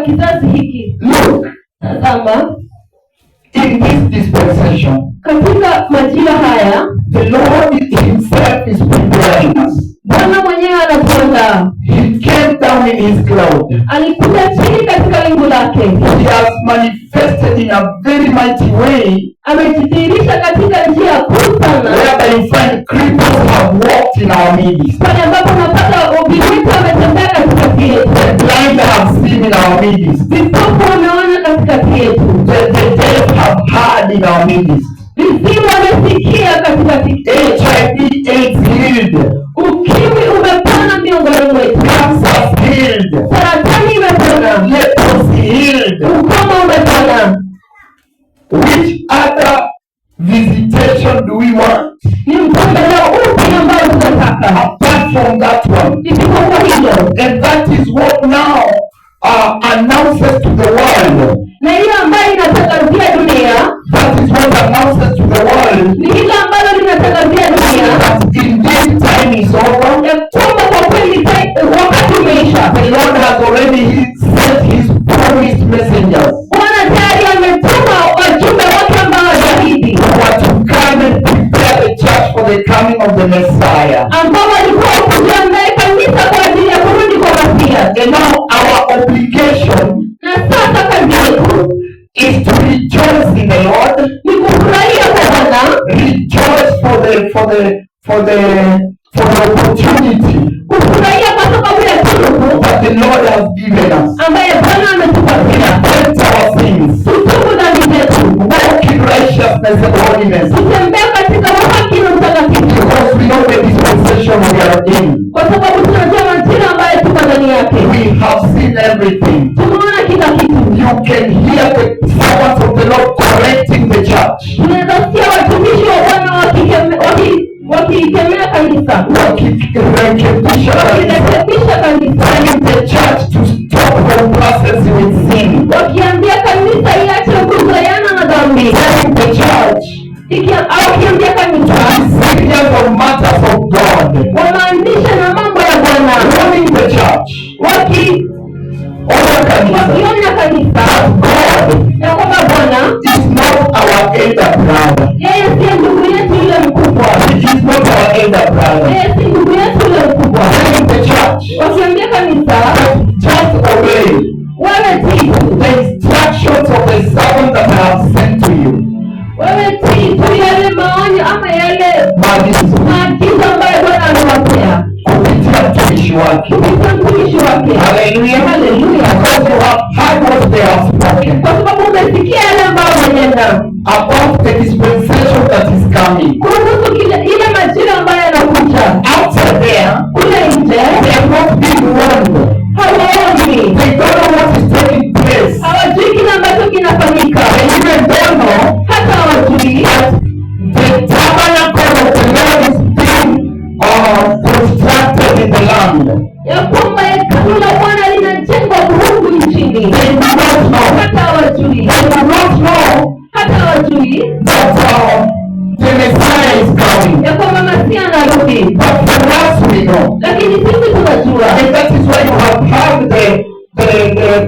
kizazi hiki. Look, Tazama, in this dispensation, katika majira haya the Lord himself is preparing us. Bwana mwenyewe anatuandaa. He came down in his cloud. Alikuja chini katika wingu lake. He has manifested in a very mighty way. Amejidhihirisha katika njia kuu sana. Whereby you find cripples have walked in our midst. Pale ambapo unapata viwete wametembea katikati yetu. The blind have seen in our midst. Vipofu wameona katikati yetu. The deaf have heard in our midst. Viziwi wamesikia katikati yetu. HIV/AIDS healed. Ukimwi umepona miongoni mwetu. Cancer healed. Saratani imepona. Leprosy healed. Ukoma umepona. Which other visitation do we want? Ni mtembeleo upi ambao tunataka? Apart from that one. Isipokuwa hilo. And that is what now announces to the world. Na hiyo ambayo inatangazia dunia. That is what announces to the world. Ni hilo ambalo linatangazia dunia. That indeed time is over. Ya kwamba kwa kweli wakati umeisha. The Lord has already sent his promised messengers. Bwana tayari ametuma wajumbe wake ambao wajahidi. To come and prepare the church for the coming of the Messiah. Ambao walikuwa kujiandaa kanisa kwa ajili ya kurudi kwa Masia. And now our obligation, na sasa kazi yetu, is to rejoice in the Lord. Ni kufurahia kwa Bwana. Rejoice for the opportunity. Kufurahia kwa sababu ya tunuku that the Lord has given us. ambaye Bwana ametupatia. Repent our sins. Tutubu dhambi zetu. Walk in righteousness and holiness. Tutembea katika haki na utakatifu. Because we know the dispensation we are in. Kwa sababu tunajua majira ambayo tuko ndani yake. We have seen everything. Tumeona kila kitu. You can hear the servants of the Lord correcting the church. Tunaweza sikia watumishi wa Bwana wakikemea kanisa. Wakirekebisha kanisa. Telling the church to stop complacency with sin. Wakiambia kanisa iache kuzoeana na dhambi. Telling the church wakiambia kanisa serious on matters of God. Wamaanisha na mambo ya Bwana. Warning the church. Wakionya kanisa God ya kwamba Bwana is not our elder brother. yeye si ndugu yetu yule mkubwa. He is not our elder brother. Yeye si ndugu yetu yule mkubwa. Telling the church, wakiambia kanisa just obey the instructions of the servant that I have sent to you. Wewe tii tu yale maonyo ama yale maagizo ambayo Bwana amewapea kupitia mtumishi wake. Hallelujah. Because you have heard what they have spoken. Kwa sababu umesikia yale ambayo wamenena about the dispensation that is coming. Kuhusu ile majira ambayo yanakuja. Outside there, kule nje, they have not been warned. Hawaoni. They don't know what is taking place. Hawajui kile ambacho kinafanyika. They even don't know hata hawajui the tabernacle of the Lord is being constructed in the land. Ya kwamba hekalu la Bwana linajengwa huku nchini. They do not know. Hata hawajui. They do not know hata hawajui that the Messiah is coming. ya kwamba Masia anarudi. But for us we know. Lakini sisi tunajua. And that is why you have heard the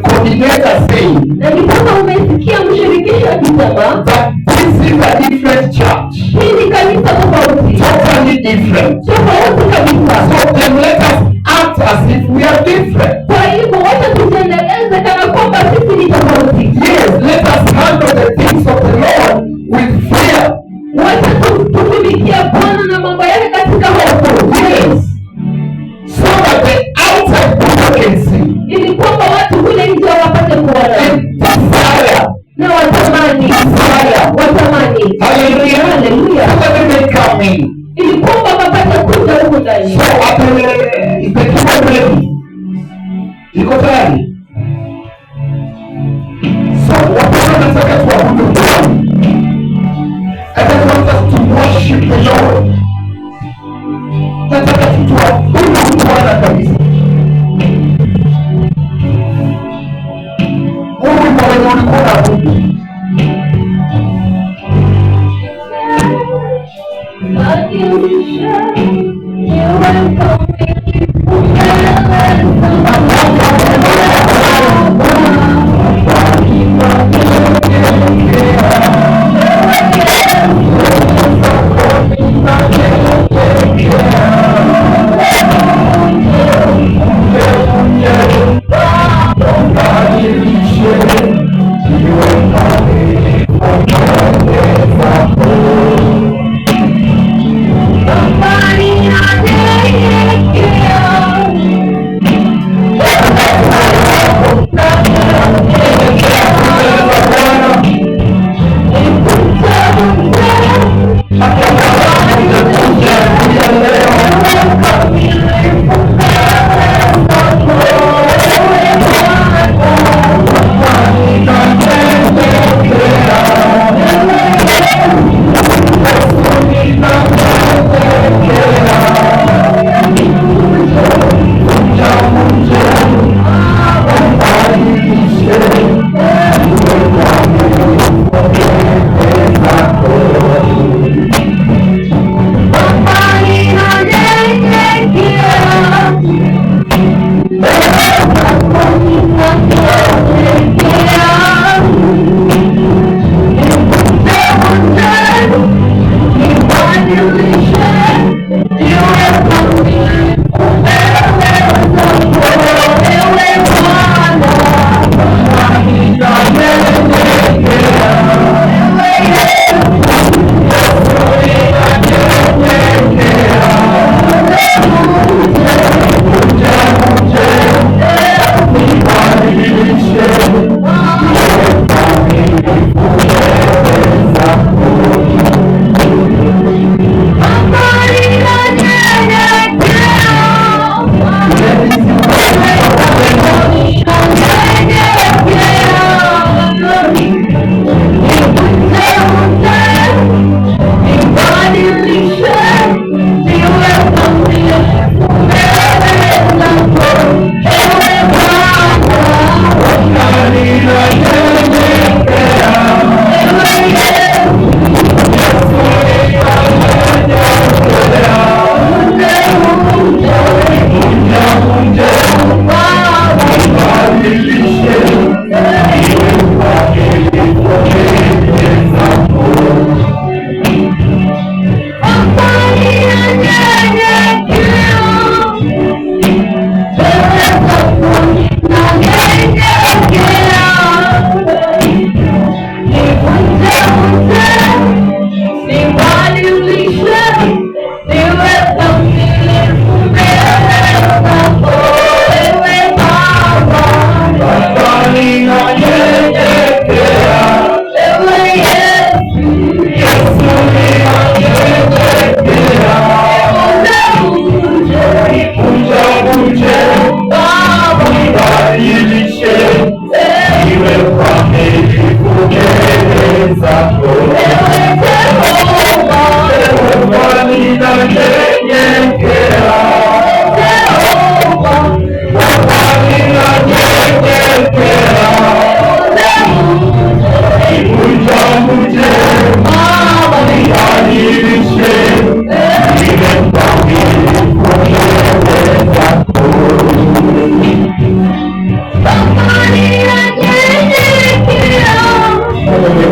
coordinator saying na ndipo umesikia mshirikisho akisema that this is a different church. Hii ni kanisa tofauti. Totally different. Tofauti kabisa. So then let us act as if we are different. Kwa hivyo wacha tujiendeleze kana kwamba sisi ni tofauti. Yes, let us handle the things of the Lord with fear. Wacha tutumikie Bwana na mambo yake katika hofu. Yes. So that the outside people can see. Ili kwamba watu kule nje wapate kuona. Desire. Na watamani. Watamani. Hallelujah. Hallelujah. So that they come in. Ili kwamba wapate kuja huko ndani. So is the kingdom ready? Iko tayari? So wapenda nataka tuabudu Bwana. I just want us to worship the Lord. Nataka tuabudu Bwana kabisa. Mungu mwenye ulikuwa unabudu. You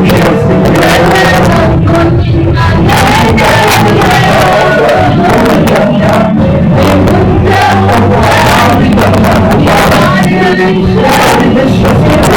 Thank you.